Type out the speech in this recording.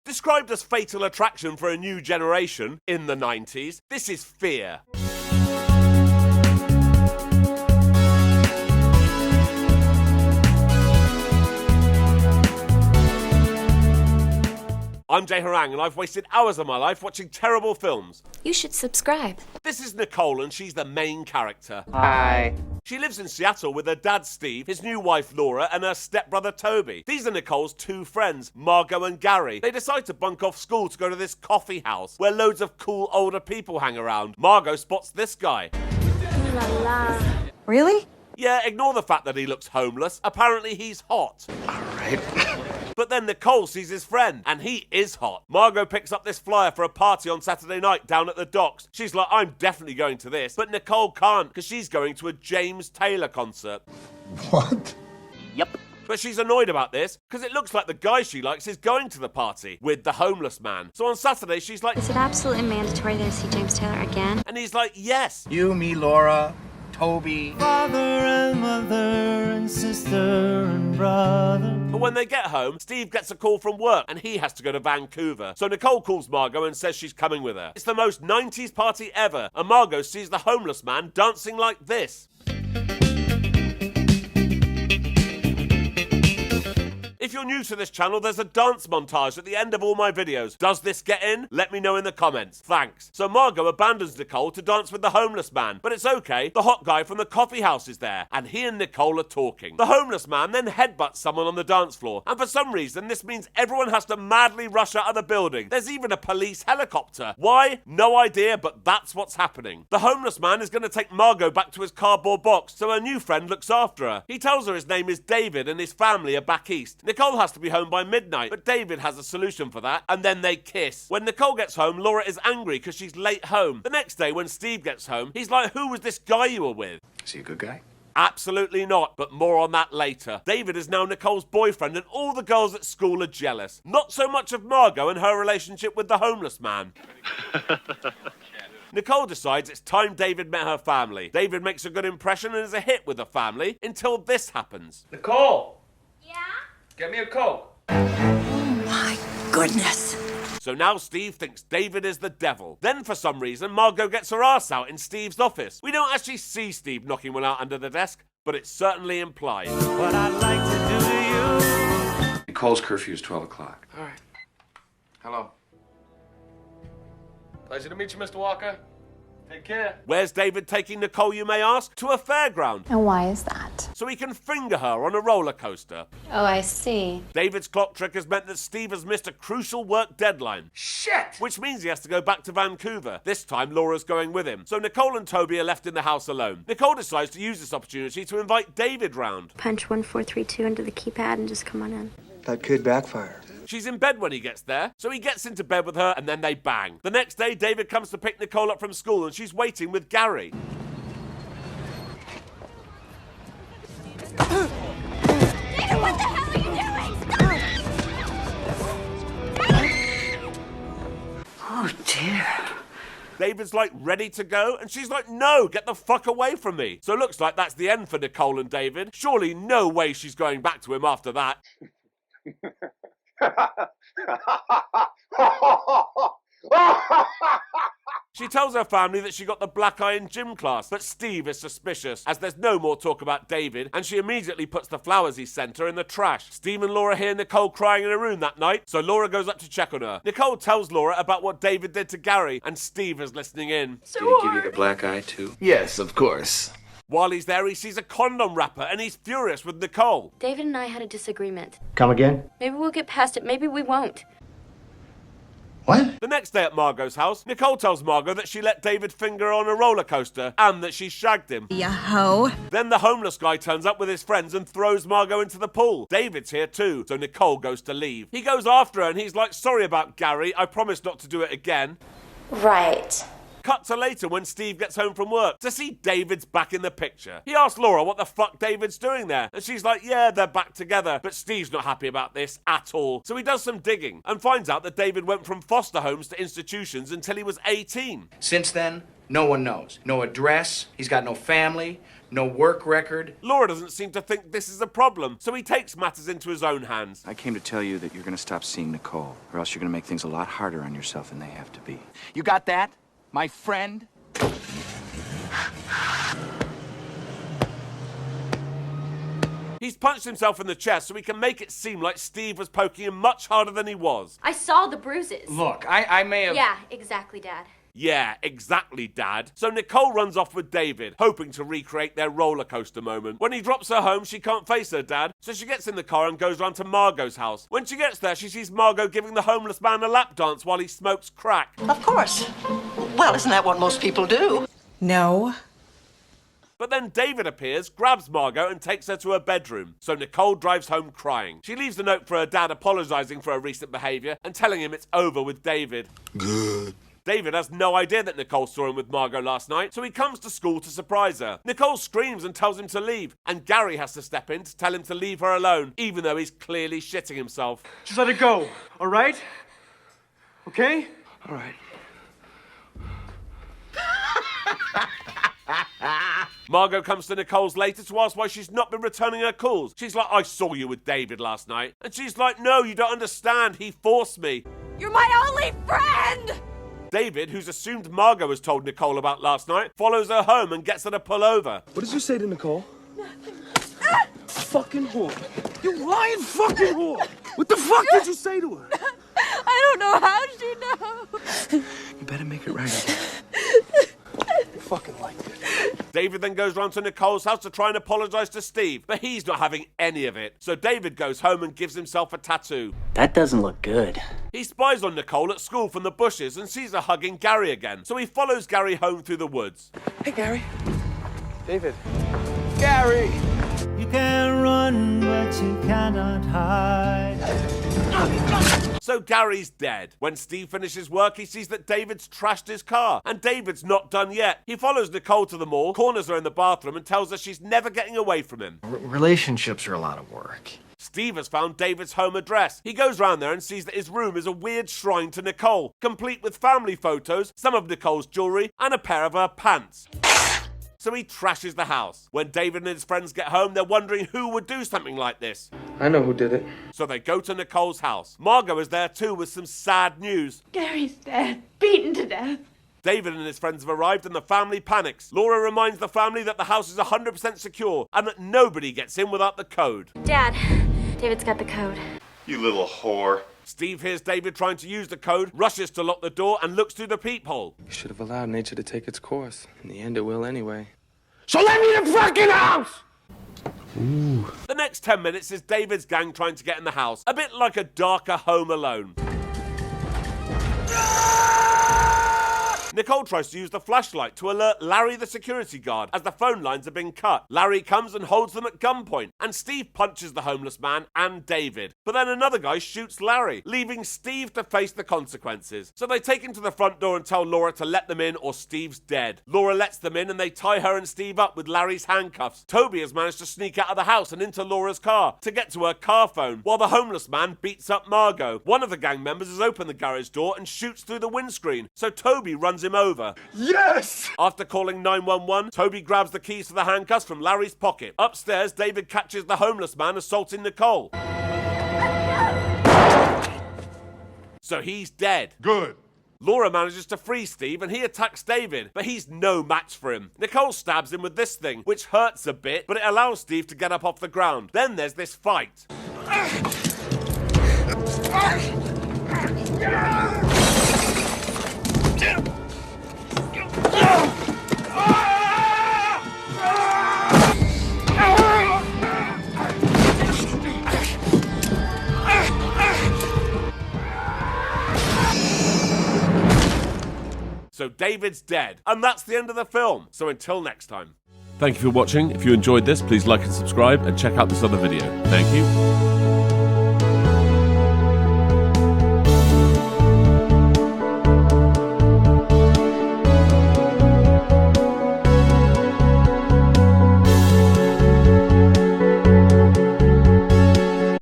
Described as fatal attraction for a new generation in the 90s, this is Fear. I'm Jay Harangue and I've wasted hours of my life watching terrible films. You should subscribe. This is Nicole and she's the main character. Hi. She lives in Seattle with her dad Steve, his new wife Laura, and her stepbrother Toby. These are Nicole's two friends, Margot and Gary. They decide to bunk off school to go to this coffee house where loads of cool older people hang around. Margot spots this guy. Ooh la la. Really? Yeah, ignore the fact that he looks homeless. Apparently he's hot. All right. But then Nicole sees his friend, and he is hot. Margot picks up this flyer for a party on Saturday night down at the docks. She's like, I'm definitely going to this. But Nicole can't, because she's going to a James Taylor concert. What? Yep. But she's annoyed about this, because it looks like the guy she likes is going to the party with the homeless man. So on Saturday, she's like, Is it absolutely mandatory that I see James Taylor again? and he's like, yes. You, me, Laura, Toby. Father and mother and sister and brother. But when they get home, Steve gets a call from work and he has to go to Vancouver. So Nicole calls Margot and says she's coming with her. It's the most 90s party ever, and Margot sees the homeless man dancing like this. If you're new to this channel, there's a dance montage at the end of all my videos. Does this get in? Let me know in the comments. Thanks. So Margot abandons Nicole to dance with the homeless man. But it's okay, the hot guy from the coffee house is there, and he and Nicole are talking. The homeless man then headbutts someone on the dance floor, and for some reason, this means everyone has to madly rush out of the building. There's even a police helicopter. Why? No idea, but that's what's happening. The homeless man is going to take Margot back to his cardboard box, so her new friend looks after her. He tells her his name is David and his family are back east. Nicole has to be home by midnight, but David has a solution for that, and then they kiss. When Nicole gets home, Laura is angry because she's late home. The next day, when Steve gets home, he's like, who was this guy you were with? Is he a good guy? Absolutely not, but more on that later. David is now Nicole's boyfriend, and all the girls at school are jealous. Not so much of Margot and her relationship with the homeless man. Nicole decides it's time David met her family. David makes a good impression and is a hit with the family, until this happens. Nicole! Yeah? Get me a Coke. My goodness. So now Steve thinks David is the devil. Then for some reason, Margot gets her ass out in Steve's office. We don't actually see Steve knocking one out under the desk, but it's certainly implied. What I'd like to do to you. Nicole's curfew is 12 o'clock. All right. Hello. Pleasure to meet you, Mr. Walker. Take care. Where's David taking Nicole, you may ask? To a fairground. And why is that? So he can finger her on a roller coaster. Oh, I see. David's clock trick has meant that Steve has missed a crucial work deadline. Shit! Which means he has to go back to Vancouver. This time, Laura's going with him. So Nicole and Toby are left in the house alone. Nicole decides to use this opportunity to invite David round. Punch 1432 into the keypad and just come on in. That could backfire. She's in bed when he gets there, so he gets into bed with her and then they bang. The next day, David comes to pick Nicole up from school and she's waiting with Gary. David, what the hell are you doing? Oh, dear. David's like ready to go, and she's like, no, get the fuck away from me. So it looks like that's the end for Nicole and David. Surely no way she's going back to him after that. She tells her family that she got the black eye in gym class, but Steve is suspicious, as there's no more talk about David, and she immediately puts the flowers he sent her in the trash. Steve and Laura hear Nicole crying in her room that night, so Laura goes up to check on her. Nicole tells Laura about what David did to Gary, and Steve is listening in. Did he give you the black eye, too? Yes, of course. While he's there, he sees a condom wrapper, and he's furious with Nicole. David and I had a disagreement. Come again? Maybe we'll get past it, maybe we won't. What? The next day at Margot's house, Nicole tells Margot that she let David finger her on a roller coaster and that she shagged him. Ya ho. Then the homeless guy turns up with his friends and throws Margot into the pool. David's here too, so Nicole goes to leave. He goes after her and he's like, sorry about Gary, I promise not to do it again. Right. Cut to later when Steve gets home from work to see David's back in the picture. He asks Laura what the fuck David's doing there, and she's like, yeah, they're back together, but Steve's not happy about this at all. So he does some digging and finds out that David went from foster homes to institutions until he was 18. Since then, no one knows. No address, he's got no family, No work record. Laura doesn't seem to think this is a problem, so he takes matters into his own hands. I came to tell you that you're gonna stop seeing Nicole, or else you're gonna make things a lot harder on yourself than they have to be. You got that, my friend? He's punched himself in the chest so he can make it seem like Steve was poking him much harder than he was. I saw the bruises. Look, I may have... Yeah, exactly, Dad. Yeah, exactly, Dad. So Nicole runs off with David, hoping to recreate their roller coaster moment. When he drops her home, she can't face her dad, so she gets in the car and goes round to Margot's house. When she gets there, she sees Margot giving the homeless man a lap dance while he smokes crack. Of course. Well, isn't that what most people do? No. But then David appears, grabs Margot and takes her to her bedroom. So Nicole drives home crying. She leaves a note for her dad apologising for her recent behaviour and telling him it's over with David. Good. David has no idea that Nicole saw him with Margot last night, so he comes to school to surprise her. Nicole screams and tells him to leave, and Gary has to step in to tell him to leave her alone, even though he's clearly shitting himself. Just let it go, all right? Okay? All right. Margot comes to Nicole's later to ask why she's not been returning her calls. She's like, I saw you with David last night. And she's like, no, you don't understand. He forced me. You're my only friend! David, who's assumed Margot has told Nicole about last night, follows her home and gets her to pull over. What did you say to Nicole? Nothing. Fucking whore. You lying fucking whore. What the fuck did you say to her? I don't know. How did you know? You better make it right. Fucking like it. David then goes round to Nicole's house to try and apologise to Steve, but he's not having any of it. So David goes home and gives himself a tattoo. That doesn't look good. He spies on Nicole at school from the bushes and sees her hugging Gary again. So he follows Gary home through the woods. Hey, Gary. David. Gary! You can run, but you cannot hide. So Gary's dead. When Steve finishes work, he sees that David's trashed his car, and David's not done yet. He follows Nicole to the mall, corners her in the bathroom, and tells her she's never getting away from him. Relationships are a lot of work. Steve has found David's home address. He goes round there and sees that his room is a weird shrine to Nicole, complete with family photos, some of Nicole's jewellery, and a pair of her pants. So he trashes the house. When David and his friends get home, they're wondering who would do something like this. I know who did it. So they go to Nicole's house. Margot is there too with some sad news. Gary's dead. Beaten to death. David and his friends have arrived and the family panics. Laura reminds the family that the house is 100% secure and that nobody gets in without the code. Dad, David's got the code. You little whore. Steve hears David trying to use the code, rushes to lock the door and looks through the peephole. You should have allowed nature to take its course. In the end, it will anyway. So let me in the fucking house! The next 10 minutes is David's gang trying to get in the house, a bit like a darker Home Alone. Nicole tries to use the flashlight to alert Larry the security guard as the phone lines are being cut. Larry comes and holds them at gunpoint, and Steve punches the homeless man and David. But then another guy shoots Larry, leaving Steve to face the consequences. So they take him to the front door and tell Laura to let them in or Steve's dead. Laura lets them in and they tie her and Steve up with Larry's handcuffs. Toby has managed to sneak out of the house and into Laura's car to get to her car phone, while the homeless man beats up Margot. One of the gang members has opened the garage door and shoots through the windscreen, so Toby runs him over. Yes! After calling 911, Toby grabs the keys to the handcuffs from Larry's pocket. Upstairs, David catches the homeless man assaulting Nicole. So he's dead. Good. Laura manages to free Steve and he attacks David, but he's no match for him. Nicole stabs him with this thing, which hurts a bit, but it allows Steve to get up off the ground. Then there's this fight. So David's dead, and that's the end of the film. So until next time. Thank you for watching. If you enjoyed this, please like and subscribe and check out this other video. Thank you.